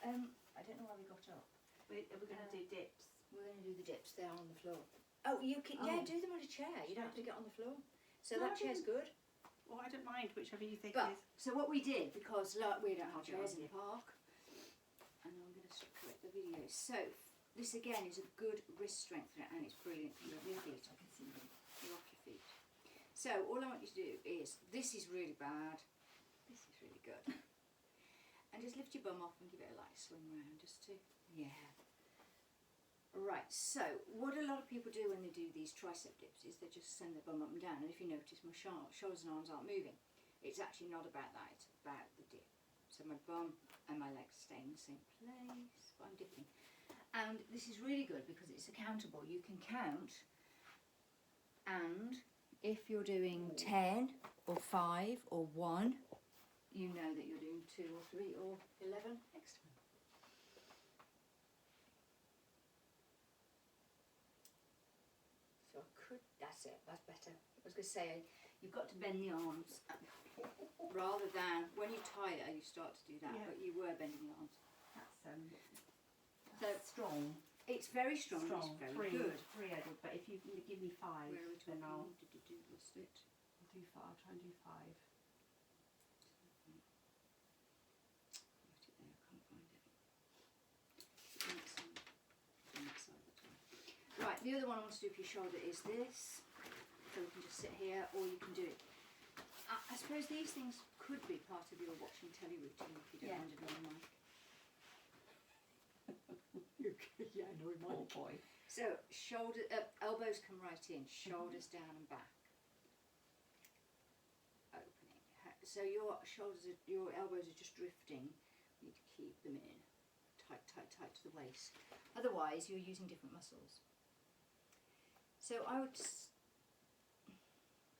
I don't know why we got up. We're going to do dips. We're going to do the dips. They are on the floor. Oh, you can, yeah, do them on a chair. You don't have to get on the floor. So that chair's good. Well, I don't mind, whichever you think But, is. so what we did, because we don't have chairs in the park, and I'm going to correct the video. So, this again is a good wrist strengthener, and it's brilliant for your feet. I can see them. You're off your feet. So, all I want you to do is, this is really bad, this is really good. And just lift your bum off and give it a light swing round, just to, yeah. Right, so what a lot of people do when they do these tricep dips is they just send their bum up and down, and if you notice my shoulders and arms aren't moving. It's actually not about that, it's about the dip. So my bum and my legs stay in the same place, but I'm dipping. And this is really good because it's accountable. You can count, and if you're doing 10 or 5 or 1, you know that you're doing 2 or 3 or 11. Excellent. So I could, that's it, that's better. I was going to say, you've got to bend the arms rather than, when you tire you start to do that, but you were bending the arms. That's strong. It's very strong, it's very good. 3 I did, but if you can give me 5, where are we then I'll lost it. do 5, I'll try and do 5. Write it there, I can't find it. Right, the other one I want to do for your shoulder is this. So we can just sit here, or you can do it. I suppose these things could be part of your watching telly routine if you don't mind it on the mic. Yeah, I know it might. Oh boy. So shoulder, elbows come right in, shoulders down and back. Opening. So your shoulders, your elbows are just drifting. You need to keep them in, tight, tight, tight to the waist. Otherwise, you're using different muscles. So I would,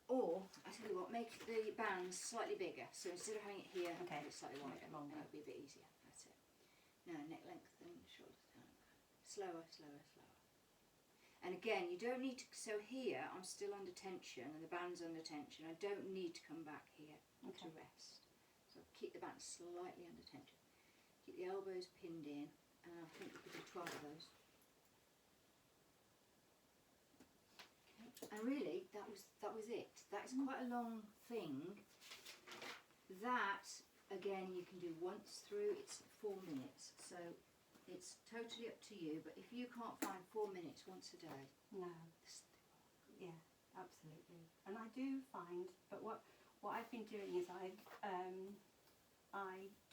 or I tell you what, make the bands slightly bigger. So instead of having it here, have it slightly wider, and it'll be a bit easier. That's it. Now neck lengthen, shoulders down. Slower, slower, slower. And again, you don't need to, so here I'm still under tension and the band's under tension. I don't need to come back here to rest. So keep the band slightly under tension. Keep the elbows pinned in, and I think we could do 12 of those. Okay. And really, that was it. That is quite a long thing. That, again, you can do once through. It's 4 minutes. So it's totally up to you, but if you can't find 4 minutes once a day, no, yeah, absolutely. And I do find, but what I've been doing is I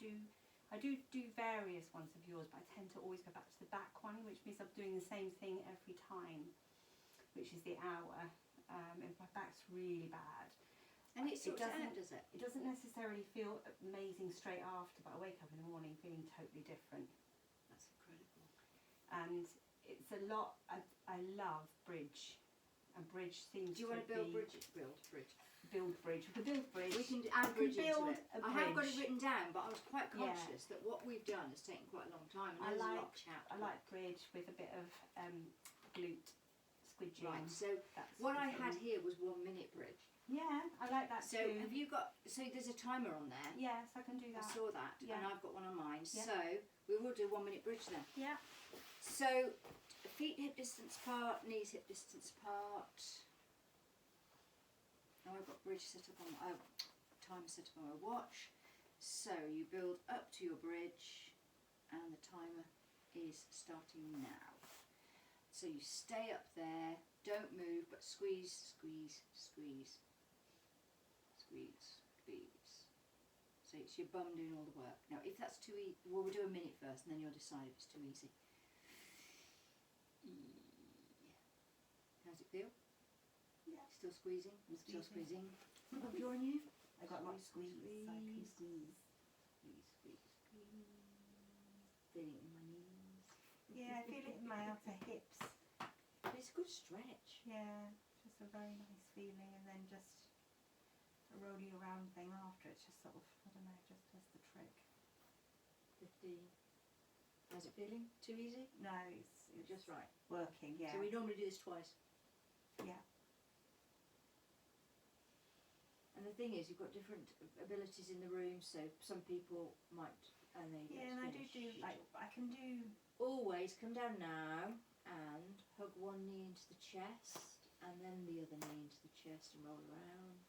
do various ones of yours, but I tend to always go back to the back one, which means I'm doing the same thing every time, which is the hour. If my back's really bad. And it doesn't, does it? It doesn't necessarily feel amazing straight after, but I wake up in the morning feeling totally different. That's incredible. And it's a lot. I love bridge, and bridge seems to be. Do you want to build bridge? Build bridge. Build bridge. We can build bridge. We can add bridge into it. I have got it written down, but I was quite conscious that what we've done has taken quite a long time. And I like bridge with a bit of glute squidging. Right. So what I had here was 1 minute bridge. Yeah, I like that too. So have you got? So there's a timer on there. Yes, I can do that. I saw that, yeah. And I've got one on mine. Yeah. So we will do 1 minute bridge then. Yeah. So feet hip distance apart, knees hip distance apart. Now I've got bridge set up on timer set up on my watch. So you build up to your bridge, and the timer is starting now. So you stay up there, don't move, but squeeze, squeeze, squeeze. Squeeze, squeeze. So it's your bum doing all the work. Now if that's too easy, well, we'll do a minute first and then you'll decide if it's too easy. How's it feel? Yeah. Still squeezing? Still squeezing. What drawing you? I got my squeeze. Squeeze, I can squeeze. Squeeze, squeeze, squeeze. Feeling it in my knees. Yeah, I feel it in my outer hips. But it's a good stretch. Yeah, just a very nice feeling, and then just a rolling around thing after. It's just sort of, I don't know, just does the trick. 15. How's it feeling? Too easy? No, it's just right. Working, yeah. So we normally do this twice. Yeah. And the thing is, you've got different abilities in the room, so some people might, and they Yeah, and I do like, I can do. Always come down now and hug one knee into the chest, and then the other knee into the chest and roll around.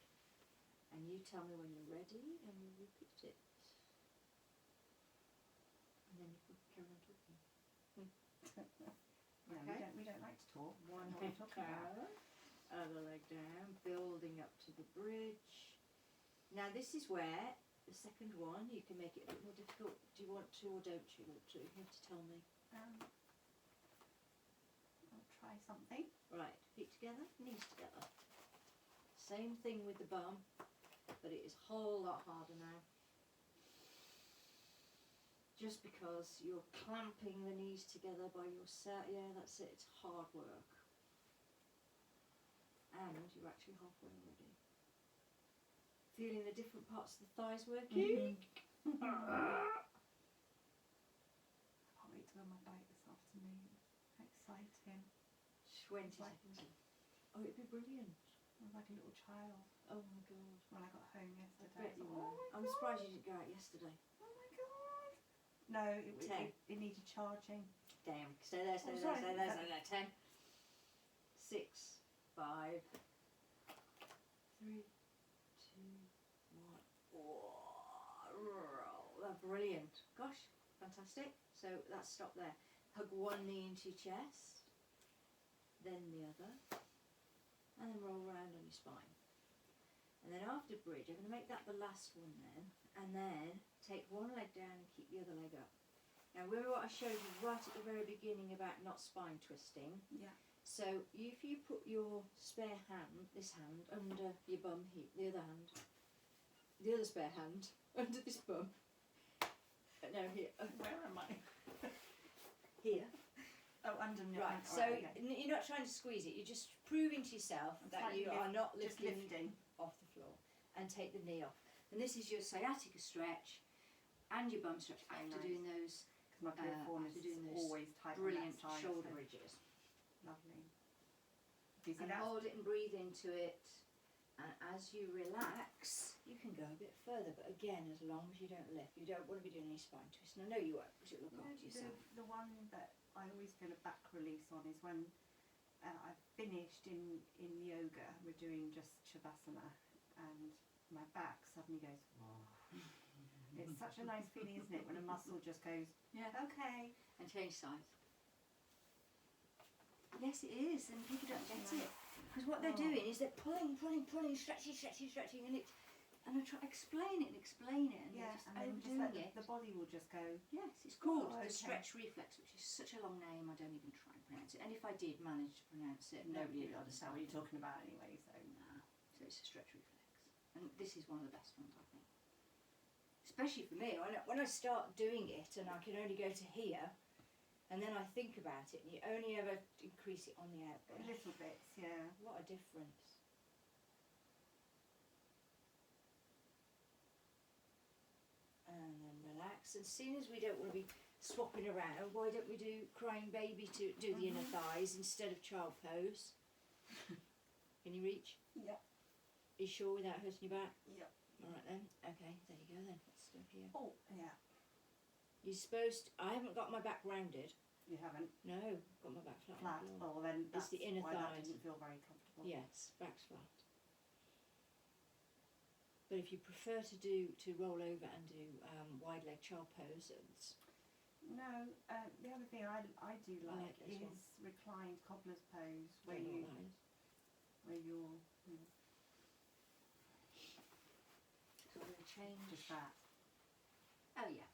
And you tell me when you're ready, and we'll repeat it. And then you can carry on talking. No, Okay. we don't like to talk. One What are leg you talking about? down, other leg down, building up to the bridge. Now this is where the second one, you can make it a bit more difficult. Do you want to or don't you want to? You have to tell me. I'll try something. Right, feet together, knees together. Same thing with the bum, but it is a whole lot harder now. Just because you're clamping the knees together by yourself. Yeah, that's it, it's hard work. And you're actually halfway already. Feeling the different parts of the thighs working? I can't wait to go on my bike this afternoon. Exciting. 20 seconds. Oh, it'd be brilliant. I was like a little child Oh my god. when I got home I yesterday. bet you I were. thought, oh my I'm God. surprised you didn't go out yesterday. Oh my god. No, it needed charging. Damn. Stay there, stay Oh, there, sorry. stay there, stay there. 10, 6, 5, 3, 2, 1. Oh, that's brilliant. Gosh, fantastic. So let's stop there. Hug one knee into your chest, then the other, and then roll around on your spine. And then after bridge, I'm going to make that the last one and then take one leg down and keep the other leg up. Now, remember what I showed you right at the very beginning about not spine twisting? Yeah. So if you put your spare hand, this hand, under your bum here, the other spare hand, under this bum, no, here, Where am I? here. Oh, underneath. Right, so okay. you're not trying to squeeze it, you're just proving to yourself It's that like you are not just lifting lifting. off the floor. And take the knee off. And this is your sciatica stretch and your bum stretch Very after nice. doing those Because my piriform after is doing those always tight brilliant on that side, shoulder so bridges. lovely. Do you see And that? hold it and breathe into it. And as you relax, you can go a bit further. But again, as long as you don't lift, you don't want to be doing any spine twisting. I know you won't, because you'll look No, after yourself. the one that I always feel a back release on is when I've finished in yoga. We're doing just shavasana, and my back suddenly goes, oh. It's such a nice feeling, isn't it, when a muscle just goes, Yeah. okay. And change sides. Yes, it is, and people don't get it. Because what they're doing is they're pulling, stretching, and it. And I try to explain it, and Yeah, they're just and then just overdoing let it. the body will just go, Yes, it's called Oh, the okay. stretch reflex, which is such a long name, I don't even try and pronounce it. And if I did manage to pronounce it, nobody would understand what you're talking about anyway, so. No. So it's a stretch reflex. And this is one of the best ones, I think. Especially for me, when I start doing it and I can only go to here, and then I think about it, and you only ever increase it on the out breath. Little bits, yeah. What a difference. And then relax. And as soon as we don't want to be swapping around, why don't we do crying baby to do the inner thighs instead of child pose? Can you reach? Yep. Are you sure without hurting your back? Yep. Alright then. Okay, there you go then. Let's go here. Oh, yeah. You're supposed to, I haven't got my back rounded. You haven't. No, I've got my back flat. on Flat. the floor. Oh, then It's that's the inner why thighs. that didn't feel very comfortable. Yes, back's flat. But if you prefer to roll over and do wide leg child pose, it's No, the other thing I do I like like this is one. reclined cobbler's pose, don't know where what that is. you're So we're going to change. just that. Oh yeah.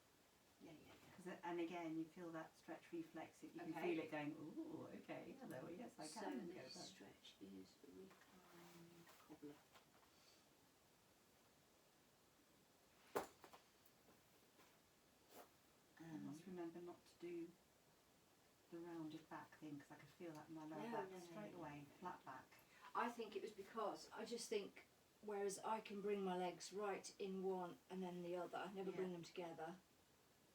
Yeah. And again, you feel that stretch reflex. You can Okay. feel it going. Ooh, okay. Hello. Yes, I So can the go there. stretch is reclined cobbler. I must remember not to do the rounded back thing because I could feel that in my lower No, back no, straight no. away, flat back. I think it was because I just think, whereas I can bring my legs right in one and then the other, I never Yeah. bring them together.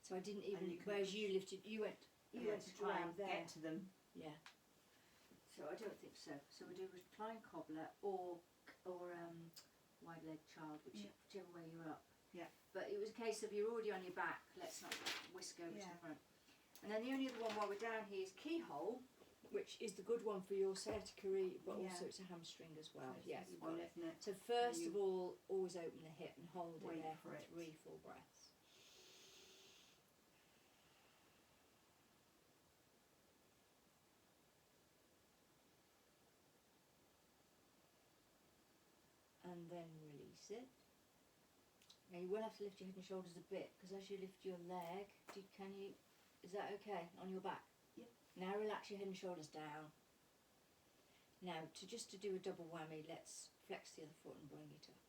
So I didn't And even. you can Whereas push- you lifted, you went to try around and there. get to them. Yeah. So I don't think so. So we do recline cobbler or wide-legged child, whichever way you're up. Yeah. But it was a case of you're already on your back, let's not whisk over to the front. And then the only other one while we're down here is keyhole, which is the good one for your sciatica, but also it's a hamstring as well. So you've got it. isn't it? So first of all, always open the hip and hold it Wait there for for it. 3 full breaths. And then release it. Now you will have to lift your head and shoulders a bit, because as you lift your leg, is that okay on your back? Yep. Now relax your head and shoulders down. Now just to do a double whammy, let's flex the other foot and bring it up,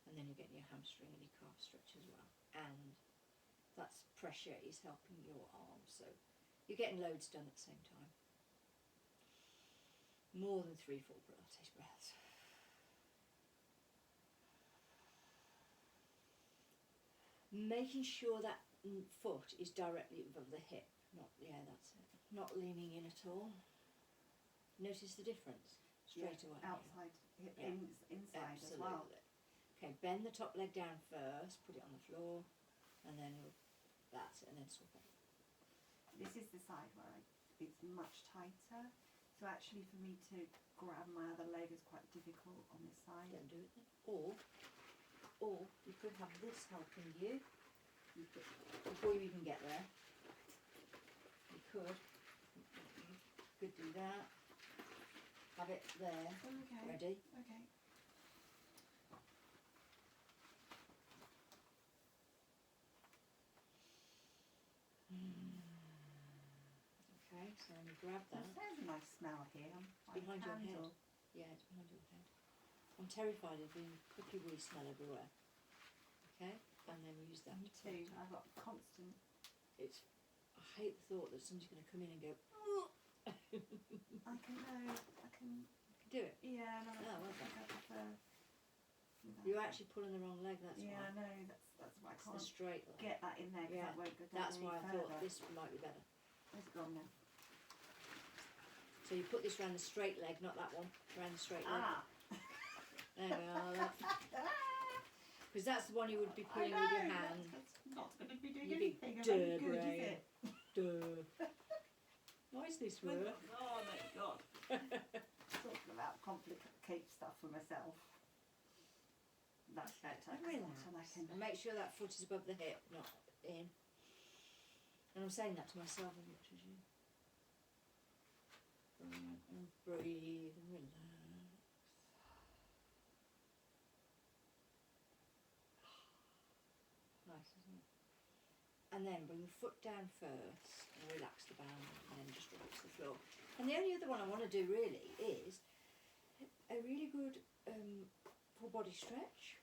and then you're getting your hamstring and your calf stretch as well, and that's pressure is helping your arms, so you're getting loads done at the same time. More than 3 full breaths. Making sure that foot is directly above the hip, that's it. Not leaning in at all. Notice the difference straight away. Outside, hip, inside as Absolutely. well. Okay, bend the top leg down first, put it on the floor, and then that's it, and then swap it. This is the side where it's much tighter. So actually for me to grab my other leg is quite difficult on this side. Don't do it then. Or you could have this helping you. Before you even get there, you could do that. Have it there, ready. Okay. Okay, so then you grab that. There's a nice smell here. Behind your head. Yeah, it's behind your head. I'm terrified of the cookie wee smell everywhere. Okay, and then we use that. Me too. I've got constant. I hate the thought that somebody's going to come in and go. I can Do it. Yeah, no. Oh, well I think I prefer. You're actually pulling the wrong leg. That's why. Yeah, I know. That's why I It's can't the straight leg. get that in there because that won't go down That's any why I further. thought this might be better. Where's it gone now? So you put this around the straight leg, not that one. Around the straight leg. There we are. Because that's the one you would be pulling with your hand. That's not going to be doing You big anything. duh Good, brain. is it? Duh. Why is this work? Oh my god. Talking about complicate stuff for myself. That's better. Relax. And make sure that foot is above the hip, not in. And I'm saying that to myself as much as you. And breathe and relax. Nice, isn't it? And then bring the foot down first and relax the band, and then just relax the floor. And the only other one I want to do really is a really good full body stretch.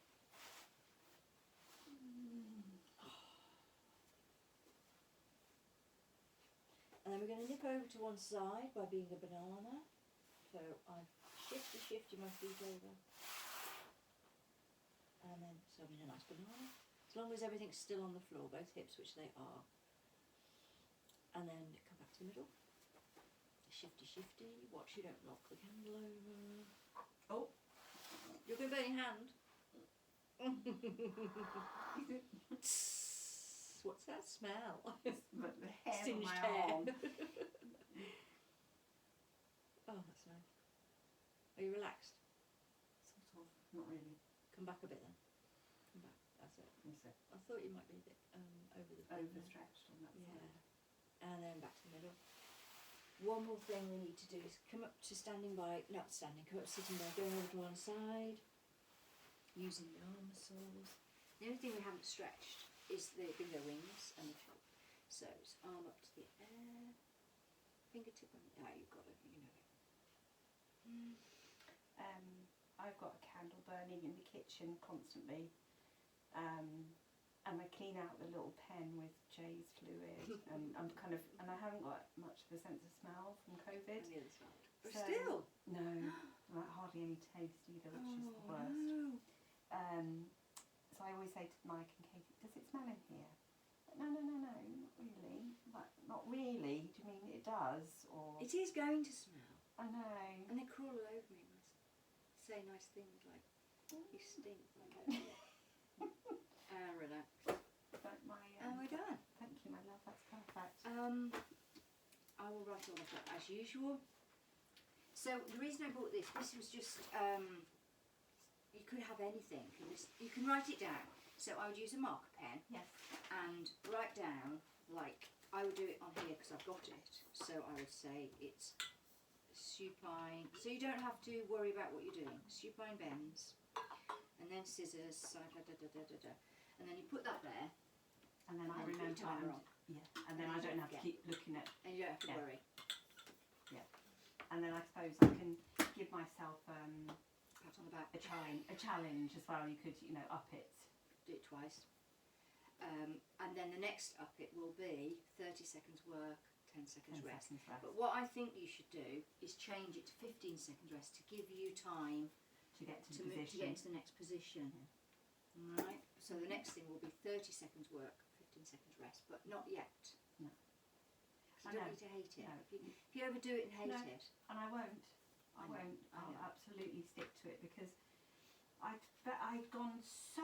And then we're going to nip over to one side by being a banana. So I've shifted my feet over. And then, so I'm in a nice banana. As long as everything's still on the floor, both hips, which they are. And then come back to the middle. Shifty. Watch you don't knock the candle over. Oh, you're going to burn your hand. What's that smell? But the hair Singed on my hair. arm. Oh, that's nice. Are you relaxed? Sort of. Not really. Come back a bit then. Come back. That's it. Is it? I thought you might be a bit over the Overstretched on that Yeah. side. And then back to the middle. One more thing we need to do is come up to sitting by, going up to one side, using the arm muscles. The only thing we haven't stretched is the bingo wings and the top. So it's arm up to the air, fingertip on the, you've got it, you know it. I've got a candle burning in the kitchen constantly, and I clean out the little pen with Jay's fluid, and and I haven't got much of a sense of smell from COVID. But still, no, like hardly any taste either, which is the worst. No. So I always say to Mike and Katie, "Does it smell in here?" No, not really. Like, not really. Do you mean it does, or? It is going to smell. I know. And they crawl all over me and say nice things like, You stink. Relax. But my, And we're done. thank you, my love. That's perfect. I will write all of that as usual. So the reason I bought this was just, you could have anything. You can write it down. So I would use a marker pen Yes. and write down, like, I would do it on here because I've got it. So I would say it's supine. So you don't have to worry about what you're doing. Supine bends, and then scissors, side, da, da, da, da, da, da. And then you put that there, And then I and put your remember. timer on. Yeah. And then And I you don't don't have to forget. keep looking at. And you don't have to Yeah. worry. And then I suppose I can give myself Pat on the back. a challenge as well. You could, up it. Do it twice. And then the next up it will be 30 seconds work, 10 seconds 10 rest. seconds rest. But what I think you should do is change it to 15 seconds rest to give you time To get to to the move, to position. get into the next position. Right. So the next thing will be 30 seconds work, 15 seconds rest, but not yet. No. You I don't know. need to hate it. No. If you overdo it and hate No. it, And I won't. I know, I I'll know. absolutely stick to it because I'd gone so